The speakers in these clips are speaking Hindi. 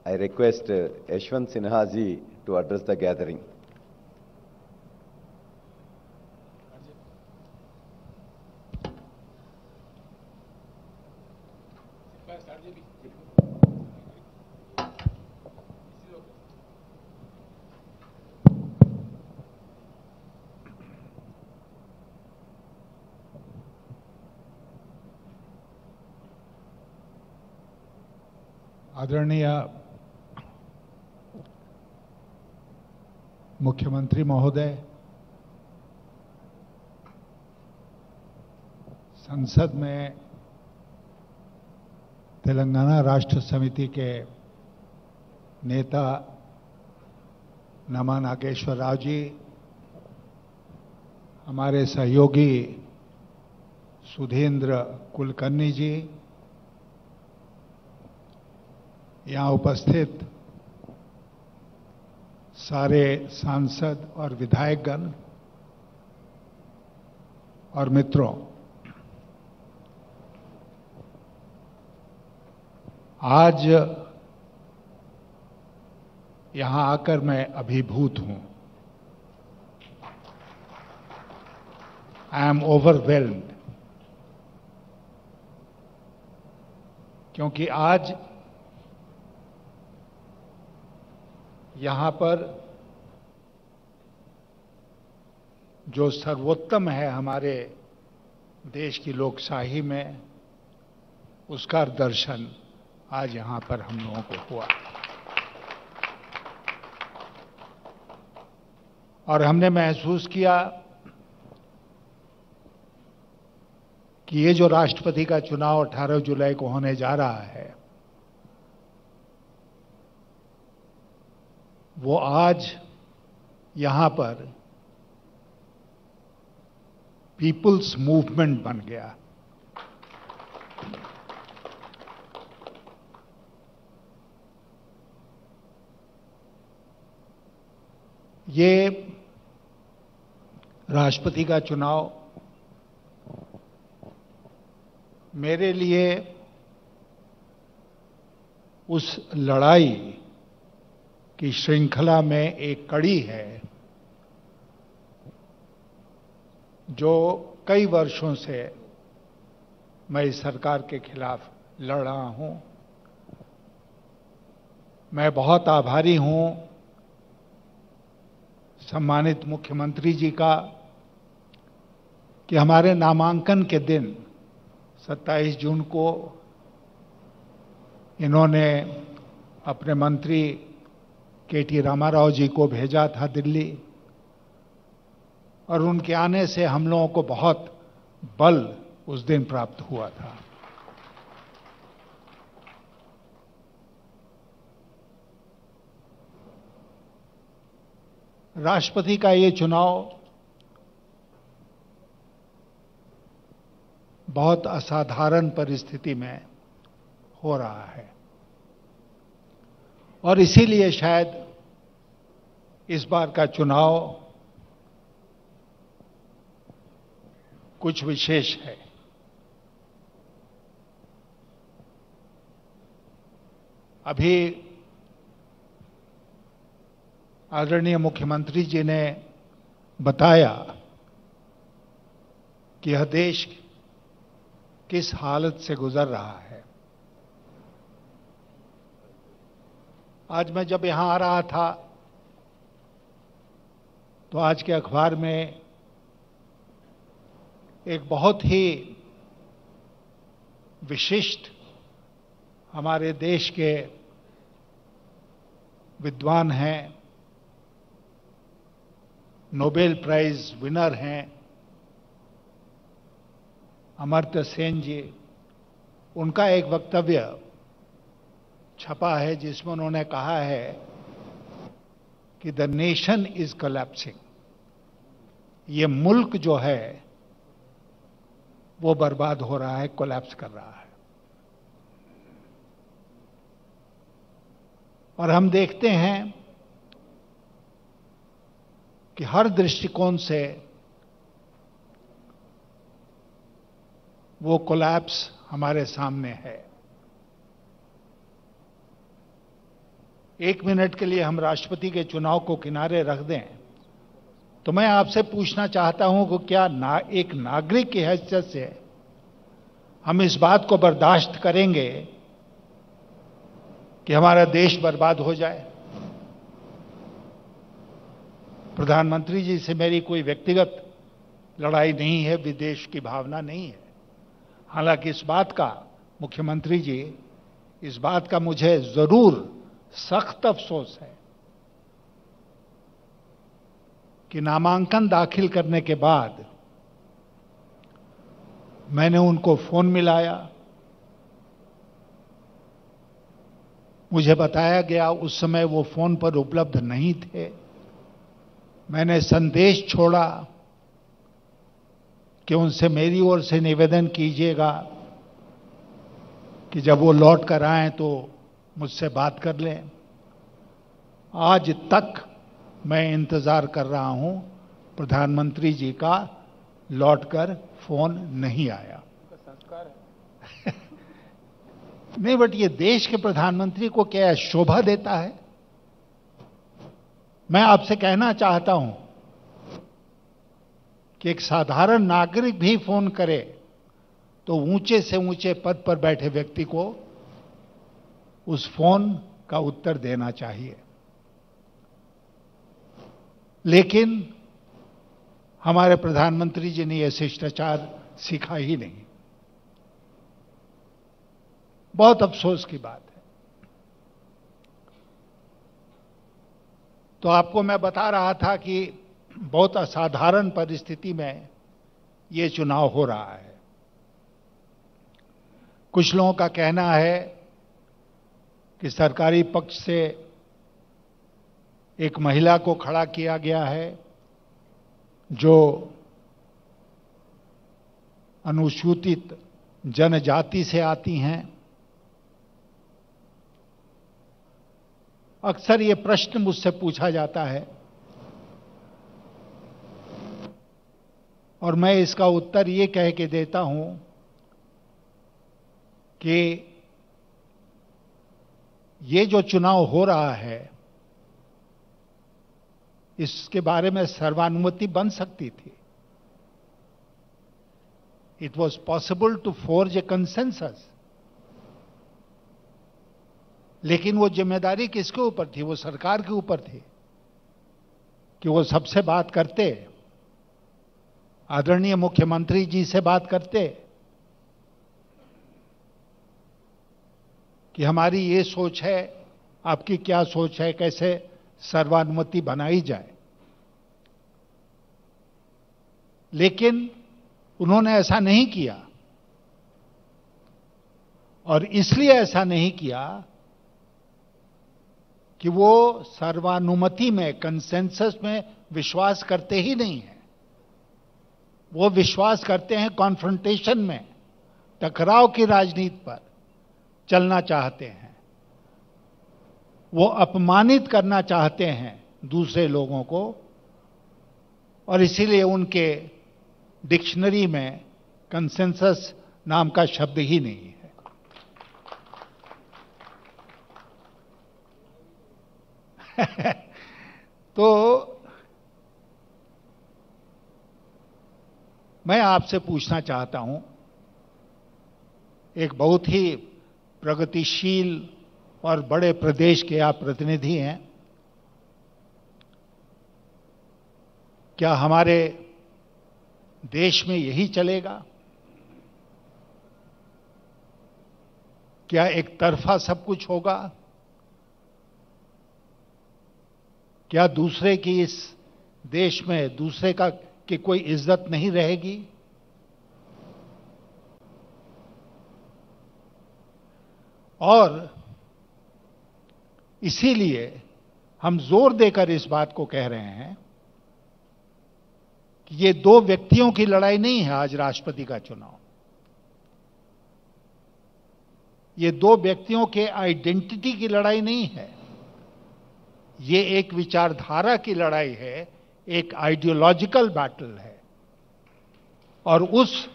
I request Yashwant Sinha ji to address the gathering. आदरणीय मुख्यमंत्री महोदय, संसद में तेलंगाना राष्ट्र समिति के नेता नमा नागेश्वर राव जी, हमारे सहयोगी सुधींद्र कुलकर्णी जी, यहाँ उपस्थित सारे सांसद और विधायकगण और मित्रों, आज यहाँ आकर मैं अभिभूत हूं। आई एम ओवरवेल्म्ड, क्योंकि आज यहां पर जो सर्वोत्तम है हमारे देश की लोकशाही में, उसका दर्शन आज यहां पर हम लोगों को हुआ और हमने महसूस किया कि ये जो राष्ट्रपति का चुनाव 18 जुलाई को होने जा रहा है, वो आज यहां पर पीपुल्स मूवमेंट बन गया। ये राष्ट्रपति का चुनाव मेरे लिए उस लड़ाई की श्रृंखला में एक कड़ी है जो कई वर्षों से मैं इस सरकार के खिलाफ लड़ रहा हूं। मैं बहुत आभारी हूं सम्मानित मुख्यमंत्री जी का कि हमारे नामांकन के दिन 27 जून को इन्होंने अपने मंत्री के.टी. रामाराव जी को भेजा था दिल्ली, और उनके आने से हम लोगों को बहुत बल उस दिन प्राप्त हुआ था। राष्ट्रपति का ये चुनाव बहुत असाधारण परिस्थिति में हो रहा है और इसीलिए शायद इस बार का चुनाव कुछ विशेष है। अभी आदरणीय मुख्यमंत्री जी ने बताया कि यह देश किस हालत से गुजर रहा है। आज मैं जब यहां आ रहा था तो आज के अखबार में एक बहुत ही विशिष्ट हमारे देश के विद्वान हैं, नोबेल प्राइज विनर हैं अमर्त्य सेन जी, उनका एक वक्तव्य छपा है जिसमें उन्होंने कहा है कि द नेशन इज कोलैप्सिंग। ये मुल्क जो है वो बर्बाद हो रहा है, कोलैप्स कर रहा है। और हम देखते हैं कि हर दृष्टिकोण से वो कोलैप्स हमारे सामने है। 1 मिनट के लिए हम राष्ट्रपति के चुनाव को किनारे रख दें, तो मैं आपसे पूछना चाहता हूं कि क्या एक नागरिक की हैसियत से हम इस बात को बर्दाश्त करेंगे कि हमारा देश बर्बाद हो जाए? प्रधानमंत्री जी से मेरी कोई व्यक्तिगत लड़ाई नहीं है, विदेश की भावना नहीं है। हालांकि इस बात का, मुख्यमंत्री जी, इस बात का मुझे जरूर सख्त अफसोस है कि नामांकन दाखिल करने के बाद मैंने उनको फोन मिलाया, मुझे बताया गया उस समय वो फोन पर उपलब्ध नहीं थे। मैंने संदेश छोड़ा कि उनसे मेरी ओर से निवेदन कीजिएगा कि जब वो लौट कर आएं तो मुझसे बात कर लें। आज तक मैं इंतजार कर रहा हूं, प्रधानमंत्री जी का लौटकर फोन नहीं आया। संस्कार है। नहीं, बट ये देश के प्रधानमंत्री को क्या शोभा देता है? मैं आपसे कहना चाहता हूं कि एक साधारण नागरिक भी फोन करे तो ऊंचे से ऊंचे पद पर बैठे व्यक्ति को उस फोन का उत्तर देना चाहिए। लेकिन हमारे प्रधानमंत्री जी ने यह शिष्टाचार सीखा ही नहीं। बहुत अफसोस की बात है। तो आपको मैं बता रहा था कि बहुत असाधारण परिस्थिति में ये चुनाव हो रहा है। कुछ लोगों का कहना है कि सरकारी पक्ष से एक महिला को खड़ा किया गया है जो अनुसूचित जनजाति से आती हैं। अक्सर ये प्रश्न मुझसे पूछा जाता है और मैं इसका उत्तर ये कह के देता हूं कि ये जो चुनाव हो रहा है इसके बारे में सर्वानुमति बन सकती थी। It was possible to forge a consensus. लेकिन वो जिम्मेदारी किसके ऊपर थी? वो सरकार के ऊपर थी कि वो सबसे बात करते, आदरणीय मुख्यमंत्री जी से बात करते कि हमारी ये सोच है, आपकी क्या सोच है, कैसे सर्वानुमति बनाई जाए। लेकिन उन्होंने ऐसा नहीं किया और इसलिए ऐसा नहीं किया कि वो सर्वानुमति में, कंसेंसस में विश्वास करते ही नहीं है। वो विश्वास करते हैं कॉन्फ्रंटेशन में, टकराव की राजनीति पर चलना चाहते हैं। वो अपमानित करना चाहते हैं दूसरे लोगों को और इसीलिए उनके डिक्शनरी में कंसेंसस नाम का शब्द ही नहीं है। तो मैं आपसे पूछना चाहता हूं, एक बहुत ही प्रगतिशील और बड़े प्रदेश के आप प्रतिनिधि हैं, क्या हमारे देश में यही चलेगा? क्या एक तरफा सब कुछ होगा? क्या दूसरे की इस देश में दूसरे का की कोई इज्जत नहीं रहेगी? और इसीलिए हम जोर देकर इस बात को कह रहे हैं कि ये दो व्यक्तियों की लड़ाई नहीं है आज राष्ट्रपति का चुनाव। ये दो व्यक्तियों के आइडेंटिटी की लड़ाई नहीं है। ये एक विचारधारा की लड़ाई है, एक आइडियोलॉजिकल बैटल है और उस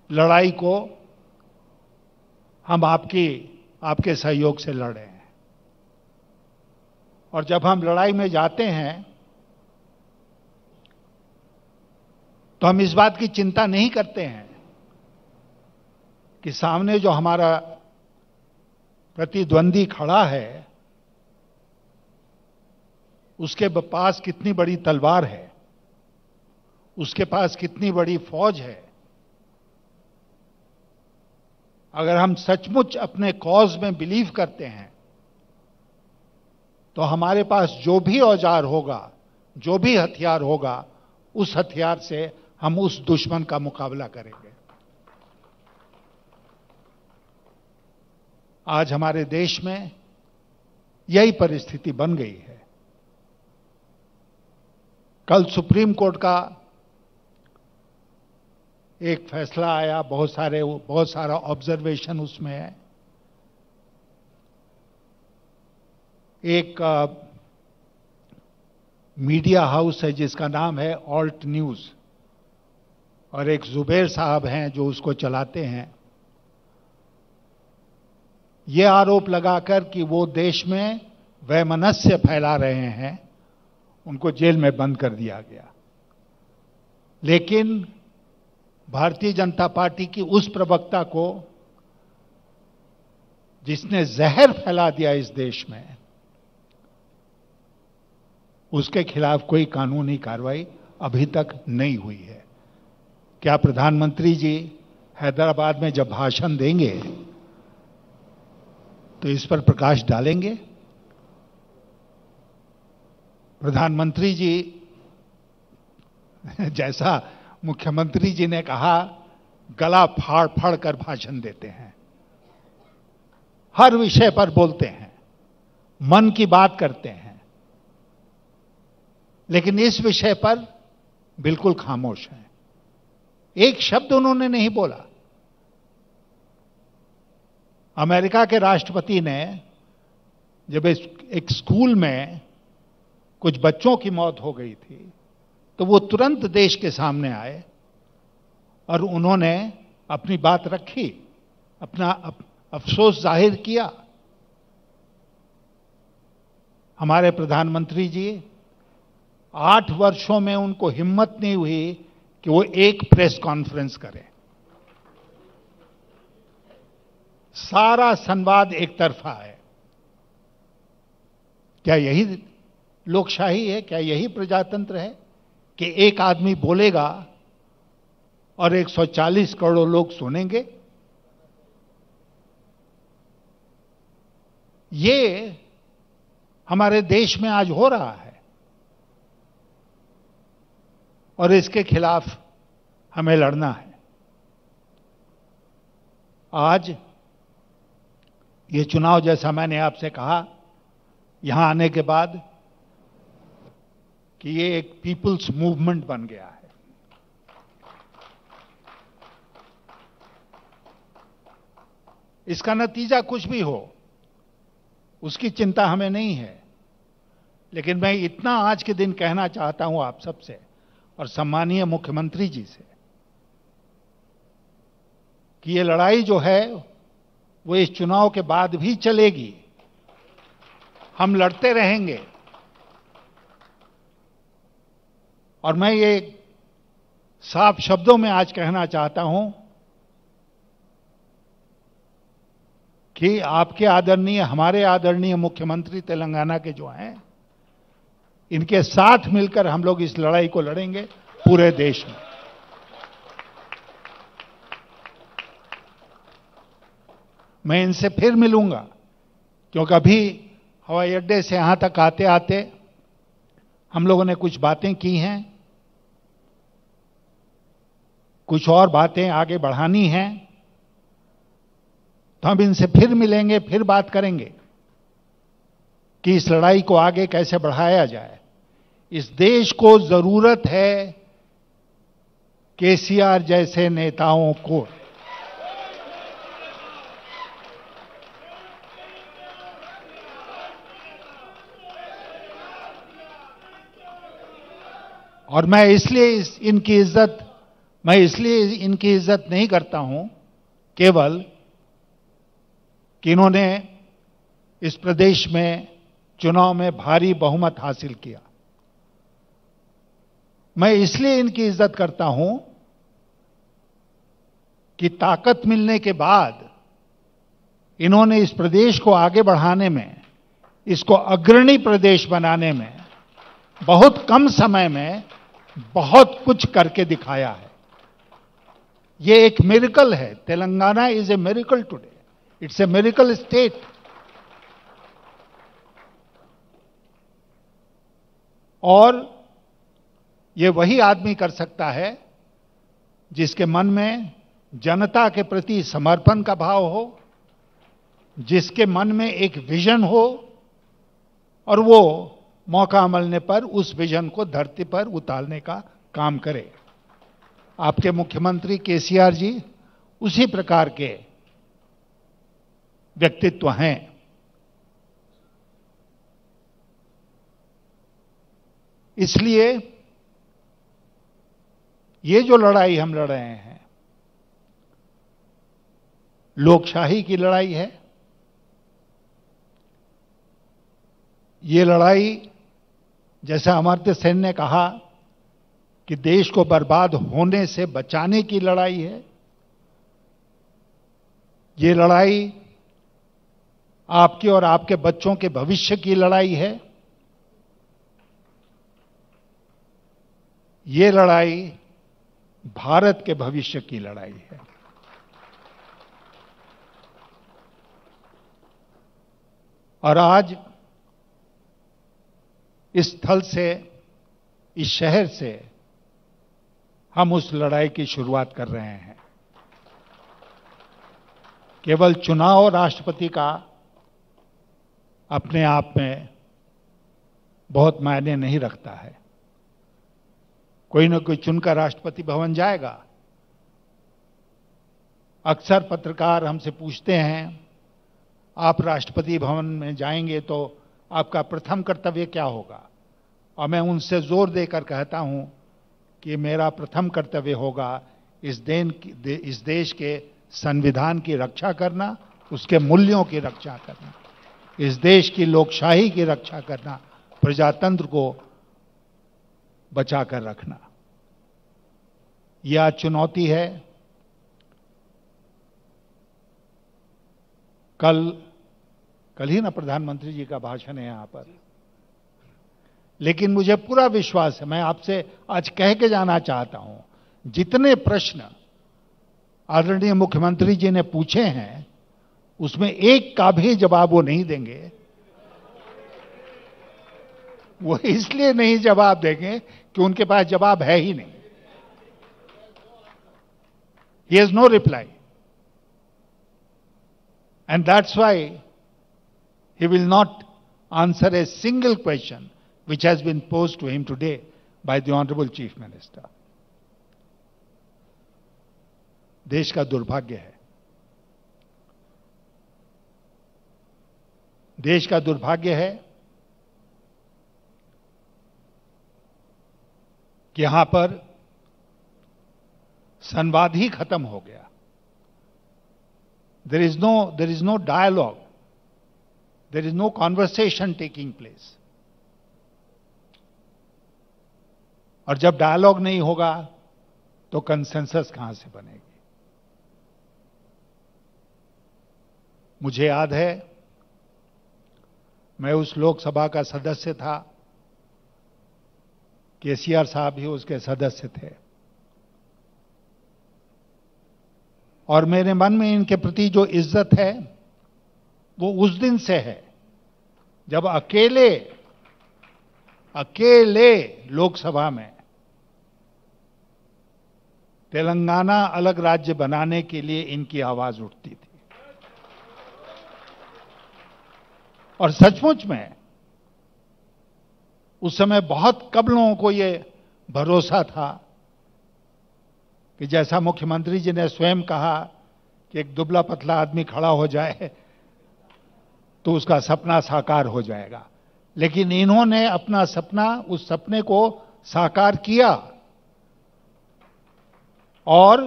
लड़ाई को हम आपके सहयोग से लड़ रहे हैं। और जब हम लड़ाई में जाते हैं तो हम इस बात की चिंता नहीं करते हैं कि सामने जो हमारा प्रतिद्वंदी खड़ा है उसके पास कितनी बड़ी तलवार है, उसके पास कितनी बड़ी फौज है। अगर हम सचमुच अपने कॉज में बिलीव करते हैं तो हमारे पास जो भी औजार होगा, जो भी हथियार होगा, उस हथियार से हम उस दुश्मन का मुकाबला करेंगे। आज हमारे देश में यही परिस्थिति बन गई है। कल सुप्रीम कोर्ट का एक फैसला आया, बहुत सारा ऑब्जर्वेशन उसमें है। एक मीडिया हाउस है जिसका नाम है ऑल्ट न्यूज, और एक जुबैर साहब हैं जो उसको चलाते हैं। ये आरोप लगाकर कि वो देश में वैमनस्य फैला रहे हैं, उनको जेल में बंद कर दिया गया। लेकिन भारतीय जनता पार्टी की उस प्रवक्ता को, जिसने जहर फैला दिया इस देश में, उसके खिलाफ कोई कानूनी कार्रवाई अभी तक नहीं हुई है। क्या प्रधानमंत्री जी हैदराबाद में जब भाषण देंगे तो इस पर प्रकाश डालेंगे? प्रधानमंत्री जी जैसा मुख्यमंत्री जी ने कहा, गला फाड़ फाड़ कर भाषण देते हैं, हर विषय पर बोलते हैं, मन की बात करते हैं, लेकिन इस विषय पर बिल्कुल खामोश हैं। एक शब्द उन्होंने नहीं बोला। अमेरिका के राष्ट्रपति ने जब एक स्कूल में कुछ बच्चों की मौत हो गई थी तो वो तुरंत देश के सामने आए और उन्होंने अपनी बात रखी, अपना अफसोस जाहिर किया। हमारे प्रधानमंत्री जी 8 वर्षों में उनको हिम्मत नहीं हुई कि वो एक प्रेस कॉन्फ्रेंस करें। सारा संवाद एक तरफा है। क्या यही लोकशाही है? क्या यही प्रजातंत्र है कि एक आदमी बोलेगा और 140 करोड़ लोग सुनेंगे? ये हमारे देश में आज हो रहा है और इसके खिलाफ हमें लड़ना है। आज ये चुनाव, जैसा मैंने आपसे कहा यहां आने के बाद, कि ये एक पीपुल्स मूवमेंट बन गया है। इसका नतीजा कुछ भी हो उसकी चिंता हमें नहीं है, लेकिन मैं इतना आज के दिन कहना चाहता हूं आप सबसे और सम्मानीय मुख्यमंत्री जी से कि ये लड़ाई जो है वो इस चुनाव के बाद भी चलेगी। हम लड़ते रहेंगे। और मैं ये साफ शब्दों में आज कहना चाहता हूं कि आपके आदरणीय, हमारे आदरणीय मुख्यमंत्री तेलंगाना के जो हैं, इनके साथ मिलकर हम लोग इस लड़ाई को लड़ेंगे पूरे देश में। मैं इनसे फिर मिलूंगा, क्योंकि अभी हवाई अड्डे से यहां तक आते आते हम लोगों ने कुछ बातें की हैं, कुछ और बातें आगे बढ़ानी हैं, तो हम इनसे फिर मिलेंगे, फिर बात करेंगे कि इस लड़ाई को आगे कैसे बढ़ाया जाए। इस देश को जरूरत है केसीआर जैसे नेताओं को। और मैं इसलिए इनकी इज्जत नहीं करता हूं केवल कि इन्होंने इस प्रदेश में चुनाव में भारी बहुमत हासिल किया। मैं इसलिए इनकी इज्जत करता हूं कि ताकत मिलने के बाद इन्होंने इस प्रदेश को आगे बढ़ाने में, इसको अग्रणी प्रदेश बनाने में बहुत कम समय में बहुत कुछ करके दिखाया है। ये एक मिरेकल है। Telangana is a miracle today. It's a miracle state. और ये वही आदमी कर सकता है जिसके मन में जनता के प्रति समर्पण का भाव हो, जिसके मन में एक विजन हो और वो मौका मिलने पर उस विजन को धरती पर उतारने का काम करे। आपके मुख्यमंत्री केसीआर जी उसी प्रकार के व्यक्तित्व हैं। इसलिए ये जो लड़ाई हम लड़ रहे हैं, लोकशाही की लड़ाई है। ये लड़ाई, जैसा अमर्त्य सेन ने कहा कि देश को बर्बाद होने से बचाने की लड़ाई है। ये लड़ाई आपके और आपके बच्चों के भविष्य की लड़ाई है। ये लड़ाई भारत के भविष्य की लड़ाई है। और आज इस स्थल से, इस शहर से हम उस लड़ाई की शुरुआत कर रहे हैं। केवल चुनाव राष्ट्रपति का अपने आप में बहुत मायने नहीं रखता है। कोई न कोई चुनकर राष्ट्रपति भवन जाएगा। अक्सर पत्रकार हमसे पूछते हैं, आप राष्ट्रपति भवन में जाएंगे तो आपका प्रथम कर्तव्य क्या होगा? और मैं उनसे जोर देकर कहता हूं कि मेरा प्रथम कर्तव्य होगा इस देश के संविधान की रक्षा करना, उसके मूल्यों की रक्षा करना, इस देश की लोकशाही की रक्षा करना, प्रजातंत्र को बचाकर रखना। यह चुनौती है। कल ही ना प्रधानमंत्री जी का भाषण है यहां पर, लेकिन मुझे पूरा विश्वास है, मैं आपसे आज कह के जाना चाहता हूं, जितने प्रश्न आदरणीय मुख्यमंत्री जी ने पूछे हैं उसमें एक का भी जवाब वो नहीं देंगे। वो इसलिए नहीं जवाब देंगे कि उनके पास जवाब है ही नहीं। He has no reply. And that's why he will not answer a single question which has been posed to him today by the Honorable Chief Minister. देश का दुर्भाग्य है। देश का दुर्भाग्य है कि यहां पर संवाद ही खत्म हो गया। There is no dialogue. There is no conversation taking place. और जब डायलॉग नहीं होगा तो कंसेंसस कहां से बनेगी? मुझे याद है, मैं उस लोकसभा का सदस्य था, केसीआर साहब भी उसके सदस्य थे, और मेरे मन में इनके प्रति जो इज्जत है वो उस दिन से है जब अकेले लोकसभा में तेलंगाना अलग राज्य बनाने के लिए इनकी आवाज उठती थी। और सचमुच में उस समय बहुत कम लोगों को ये भरोसा था कि जैसा मुख्यमंत्री जी ने स्वयं कहा कि एक दुबला पतला आदमी खड़ा हो जाए तो उसका सपना साकार हो जाएगा। लेकिन इन्होंने अपना सपना, उस सपने को साकार किया और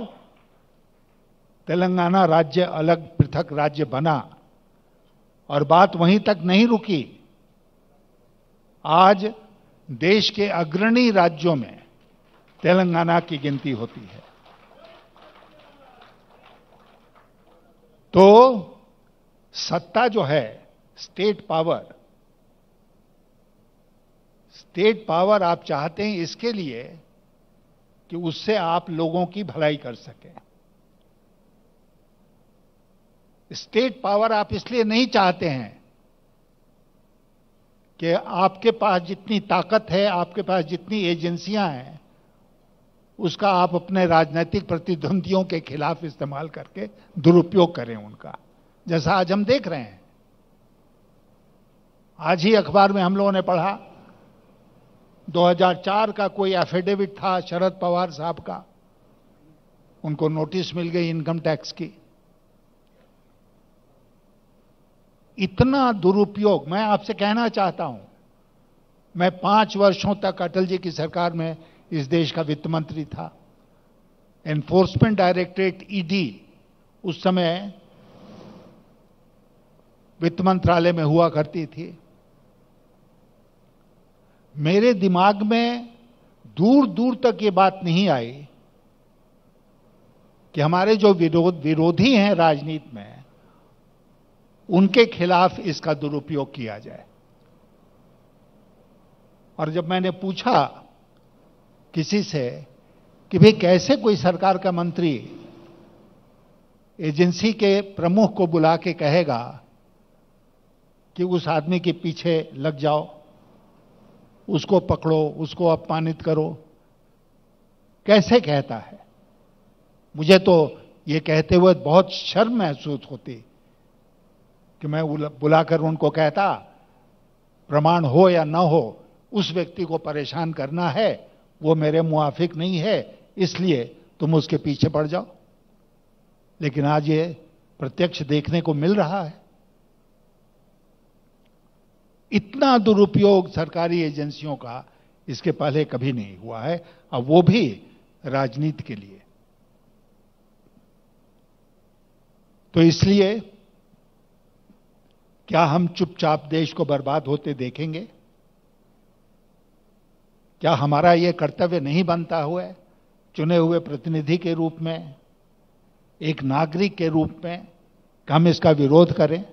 तेलंगाना राज्य अलग पृथक राज्य बना। और बात वहीं तक नहीं रुकी, आज देश के अग्रणी राज्यों में तेलंगाना की गिनती होती है। तो सत्ता जो है, स्टेट पावर आप चाहते हैं इसके लिए कि उससे आप लोगों की भलाई कर सकें। स्टेट पावर आप इसलिए नहीं चाहते हैं कि आपके पास जितनी ताकत है, आपके पास जितनी एजेंसियां हैं, उसका आप अपने राजनीतिक प्रतिद्वंदियों के खिलाफ इस्तेमाल करके दुरुपयोग करें उनका, जैसा आज हम देख रहे हैं। आज ही अखबार में हम लोगों ने पढ़ा 2004 का कोई एफिडेविट था शरद पवार साहब का, उनको नोटिस मिल गई इनकम टैक्स की। इतना दुरुपयोग, मैं आपसे कहना चाहता हूं, मैं 5 वर्षों तक अटल जी की सरकार में इस देश का वित्त मंत्री था। एनफोर्समेंट डायरेक्टरेट ईडी उस समय वित्त मंत्रालय में हुआ करती थी। मेरे दिमाग में दूर दूर तक ये बात नहीं आई कि हमारे जो विरोधी हैं राजनीति में, उनके खिलाफ इसका दुरुपयोग किया जाए। और जब मैंने पूछा किसी से कि भाई कैसे कोई सरकार का मंत्री एजेंसी के प्रमुख को बुला के कहेगा कि उस आदमी के पीछे लग जाओ, उसको पकड़ो, उसको अपमानित करो, कैसे कहता है? मुझे तो ये कहते हुए बहुत शर्म महसूस होती कि मैं बुलाकर उनको कहता, प्रमाण हो या ना हो, उस व्यक्ति को परेशान करना है, वो मेरे मुआफिक नहीं है, इसलिए तुम उसके पीछे पड़ जाओ। लेकिन आज ये प्रत्यक्ष देखने को मिल रहा है। इतना दुरुपयोग सरकारी एजेंसियों का इसके पहले कभी नहीं हुआ है, और वो भी राजनीति के लिए। तो इसलिए क्या हम चुपचाप देश को बर्बाद होते देखेंगे? क्या हमारा यह कर्तव्य नहीं बनता हुआ है, चुने हुए प्रतिनिधि के रूप में, एक नागरिक के रूप में, कि हम इसका विरोध करें?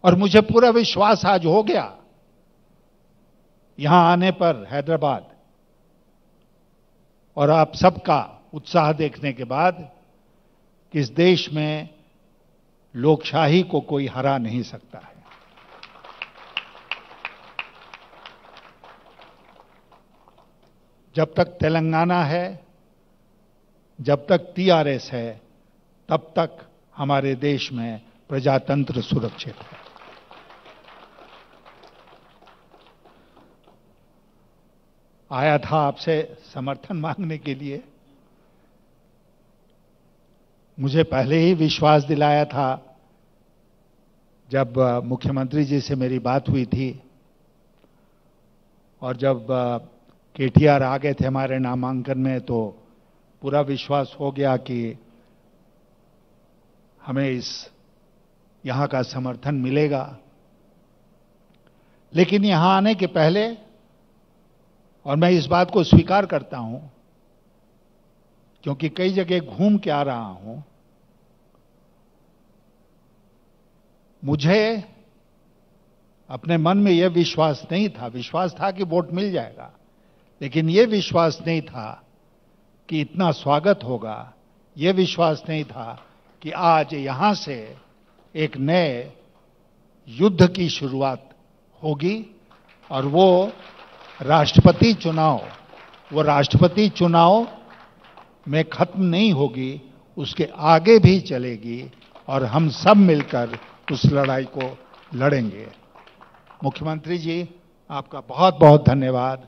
और मुझे पूरा विश्वास आज हो गया यहां आने पर हैदराबाद, और आप सबका उत्साह देखने के बाद, कि इस देश में लोकशाही को कोई हरा नहीं सकता है। जब तक तेलंगाना है, जब तक टीआरएस है, तब तक हमारे देश में प्रजातंत्र सुरक्षित है। आया था आपसे समर्थन मांगने के लिए। मुझे पहले ही विश्वास दिलाया था जब मुख्यमंत्री जी से मेरी बात हुई थी, और जब केटीआर आ गए थे हमारे नामांकन में, तो पूरा विश्वास हो गया कि हमें यहां का समर्थन मिलेगा। लेकिन यहां आने के पहले, और मैं इस बात को स्वीकार करता हूं क्योंकि कई जगह घूम के आ रहा हूं, मुझे अपने मन में यह विश्वास नहीं था, विश्वास था कि वोट मिल जाएगा, लेकिन यह विश्वास नहीं था कि इतना स्वागत होगा, यह विश्वास नहीं था कि आज यहां से एक नए युद्ध की शुरुआत होगी, और वो राष्ट्रपति चुनाव में खत्म नहीं होगी, उसके आगे भी चलेगी, और हम सब मिलकर उस लड़ाई को लड़ेंगे। मुख्यमंत्री जी, आपका बहुत बहुत धन्यवाद,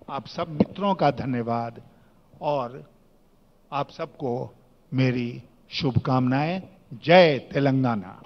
आप सब मित्रों का धन्यवाद, और आप सबको मेरी शुभकामनाएं। जय तेलंगाना।